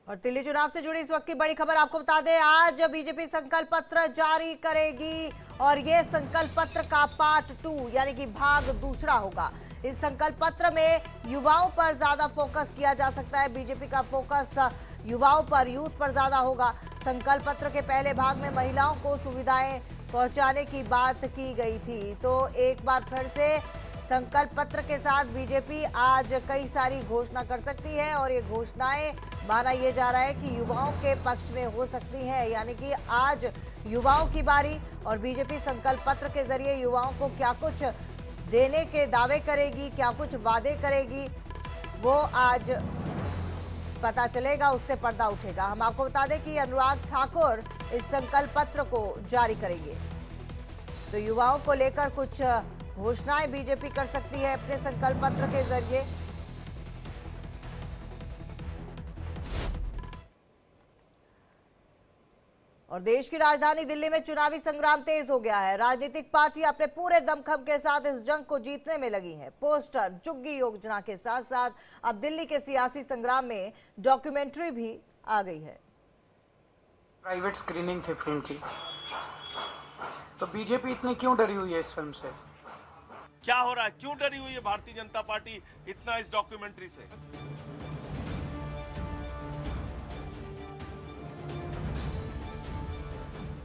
और दिल्ली चुनाव से जुड़ी इस वक्त की बड़ी खबर आपको बता दें, आज बीजेपी संकल्प पत्र जारी करेगी और ये संकल्प पत्र का पार्ट 2 यानी कि भाग दूसरा होगा। इस संकल्प पत्र में युवाओं पर ज्यादा फोकस किया जा सकता है। बीजेपी का फोकस युवाओं पर, यूथ पर ज्यादा होगा। संकल्प पत्र के पहले भाग में महिलाओं को सुविधाएं पहुंचाने की बात की गई थी। तो एक बार फिर से संकल्प पत्र के साथ बीजेपी आज कई सारी घोषणा कर सकती है और ये घोषणाएं माना यह जा रहा है कि युवाओं के पक्ष में हो सकती है। यानी कि आज युवाओं की बारी और बीजेपी संकल्प पत्र के जरिए युवाओं को क्या कुछ देने के दावे करेगी, क्या कुछ वादे करेगी, वो आज पता चलेगा, उससे पर्दा उठेगा। हम आपको बता दें कि अनुराग ठाकुर इस संकल्प पत्र को जारी करेंगे। तो युवाओं को लेकर कुछ घोषणाएं बीजेपी कर सकती है अपने संकल्प पत्र के जरिए। और देश की राजधानी दिल्ली में चुनावी संग्राम तेज हो गया है। राजनीतिक पार्टियां अपने पूरे दमखम के साथ इस जंग को जीतने में लगी हैं। पोस्टर, झुग्गी योजना के साथ साथ अब दिल्ली के सियासी संग्राम में डॉक्यूमेंट्री भी आ गई है। प्राइवेट स्क्रीनिंग थी फिल्म की, तो बीजेपी इतनी क्यों डरी हुई है इस फिल्म से? क्या हो रहा है, क्यों डरी हुई है भारतीय जनता पार्टी इतना इस डॉक्यूमेंट्री से?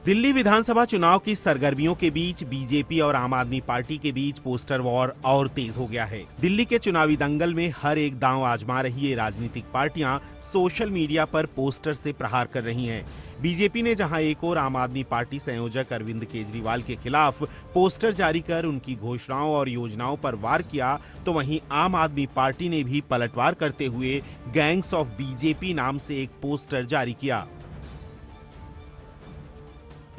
दिल्ली विधानसभा चुनाव की सरगर्मियों के बीच बीजेपी और आम आदमी पार्टी के बीच पोस्टर वॉर और तेज हो गया है। दिल्ली के चुनावी दंगल में हर एक दांव आजमा रही ये राजनीतिक पार्टियां सोशल मीडिया पर पोस्टर से प्रहार कर रही हैं। बीजेपी ने जहां एक और आम आदमी पार्टी संयोजक अरविंद केजरीवाल के खिलाफ पोस्टर जारी कर उनकी घोषणाओं और योजनाओं पर वार किया, तो वहीं आम आदमी पार्टी ने भी पलटवार करते हुए गैंग्स ऑफ बीजेपी नाम से एक पोस्टर जारी किया।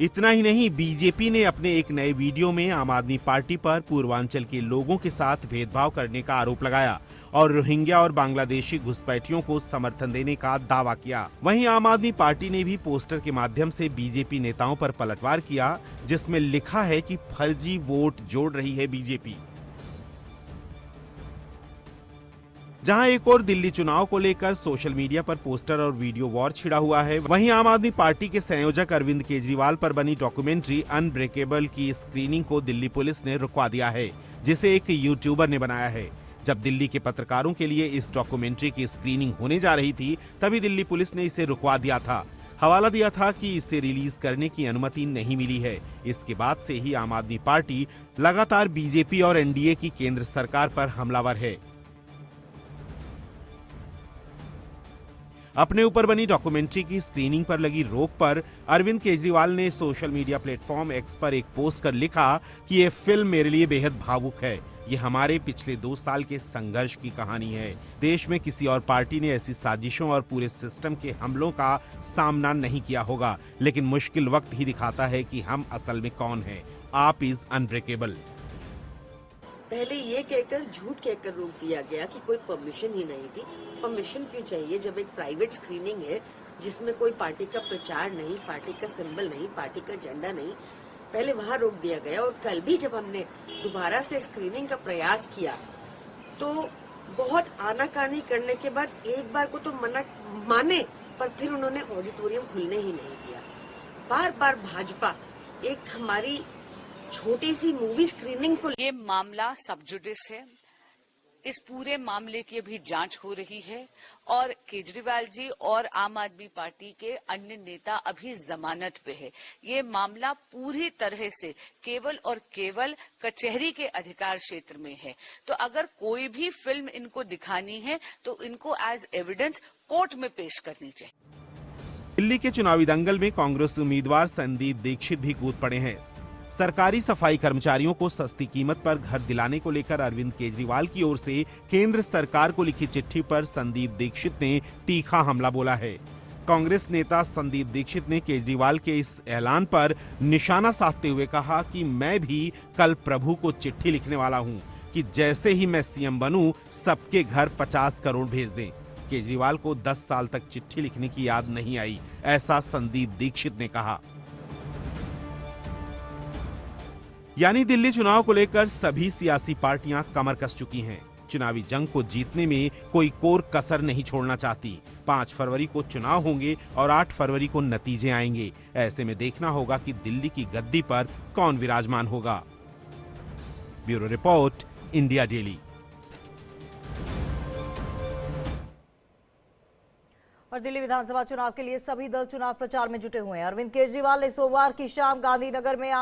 इतना ही नहीं, बीजेपी ने अपने एक नए वीडियो में आम आदमी पार्टी पर पूर्वांचल के लोगों के साथ भेदभाव करने का आरोप लगाया और रोहिंग्या और बांग्लादेशी घुसपैठियों को समर्थन देने का दावा किया। वहीं आम आदमी पार्टी ने भी पोस्टर के माध्यम से बीजेपी नेताओं पर पलटवार किया, जिसमें लिखा है कि फर्जी वोट जोड़ रही है बीजेपी। जहां एक और दिल्ली चुनाव को लेकर सोशल मीडिया पर पोस्टर और वीडियो वॉर छिड़ा हुआ है, वहीं आम आदमी पार्टी के संयोजक अरविंद केजरीवाल पर बनी डॉक्यूमेंट्री अनब्रेकेबल की स्क्रीनिंग को दिल्ली पुलिस ने रुकवा दिया है, जिसे एक यूट्यूबर ने बनाया है। जब दिल्ली के पत्रकारों के लिए इस डॉक्यूमेंट्री की स्क्रीनिंग होने जा रही थी, तभी दिल्ली पुलिस ने इसे रुकवा दिया था। हवाला दिया था कि इसे रिलीज करने की अनुमति नहीं मिली है। इसके बाद से ही आम आदमी पार्टी लगातार बीजेपी और एनडीए की केंद्र सरकार पर हमलावर है। अपने ऊपर बनी डॉक्यूमेंट्री की स्क्रीनिंग पर लगी रोक पर अरविंद केजरीवाल ने सोशल मीडिया प्लेटफॉर्म एक्स पर एक पोस्ट कर लिखा कि ये फिल्म मेरे लिए बेहद भावुक है। ये हमारे पिछले 2 साल के संघर्ष की कहानी है। देश में किसी और पार्टी ने ऐसी साजिशों और पूरे सिस्टम के हमलों का सामना नहीं किया होगा, लेकिन मुश्किल वक्त ही दिखाता है कि हम असल में कौन हैं। आप इज अनब्रेकेबल। पहले ये कहकर झूठ कहकर रोक दिया गया कि कोई परमिशन ही नहीं थी। परमिशन क्यों चाहिए जब एक प्राइवेट स्क्रीनिंग है जिसमें कोई पार्टी का प्रचार नहीं, पार्टी का सिंबल नहीं, पार्टी का झंडा नहीं। पहले वहां रोक दिया गया और कल भी जब हमने दोबारा से स्क्रीनिंग का प्रयास किया तो बहुत आनाकानी करने के बाद एक बार को तो माने, पर फिर उन्होंने ऑडिटोरियम खुलने ही नहीं दिया। बार बार भाजपा एक हमारी छोटी सी मूवी स्क्रीनिंग को, ये मामला सब जुडिस है। इस पूरे मामले की अभी जांच हो रही है और केजरीवाल जी और आम आदमी पार्टी के अन्य नेता अभी जमानत पे है। ये मामला पूरी तरह से केवल और केवल कचहरी के अधिकार क्षेत्र में है। तो अगर कोई भी फिल्म इनको दिखानी है तो इनको एज एविडेंस कोर्ट में पेश करनी चाहिए। दिल्ली के चुनावी दंगल में कांग्रेस उम्मीदवार संदीप दीक्षित भी कूद पड़े हैं। सरकारी सफाई कर्मचारियों को सस्ती कीमत पर घर दिलाने को लेकर अरविंद केजरीवाल की ओर से केंद्र सरकार को लिखी चिट्ठी पर संदीप दीक्षित ने तीखा हमला बोला है। कांग्रेस नेता संदीप दीक्षित ने केजरीवाल के इस ऐलान पर निशाना साधते हुए कहा कि मैं भी कल प्रभु को चिट्ठी लिखने वाला हूं कि जैसे ही मैं सीएम बनूं, सबके घर 50 करोड़ भेज दें। केजरीवाल को 10 साल तक चिट्ठी लिखने की याद नहीं आई, ऐसा संदीप दीक्षित ने कहा। यानी दिल्ली चुनाव को लेकर सभी सियासी पार्टियां कमर कस चुकी हैं। चुनावी जंग को जीतने में कोई कोर कसर नहीं छोड़ना चाहती। 5 फरवरी को चुनाव होंगे और 8 फरवरी को नतीजे आएंगे। ऐसे में देखना होगा कि दिल्ली की गद्दी पर कौन विराजमान होगा। Bureau report, India daily. और दिल्ली विधानसभा चुनाव के लिए सभी दल चुनाव प्रचार में जुटे हुए हैं। अरविंद केजरीवाल ने सोमवार की शाम गांधीनगर में आम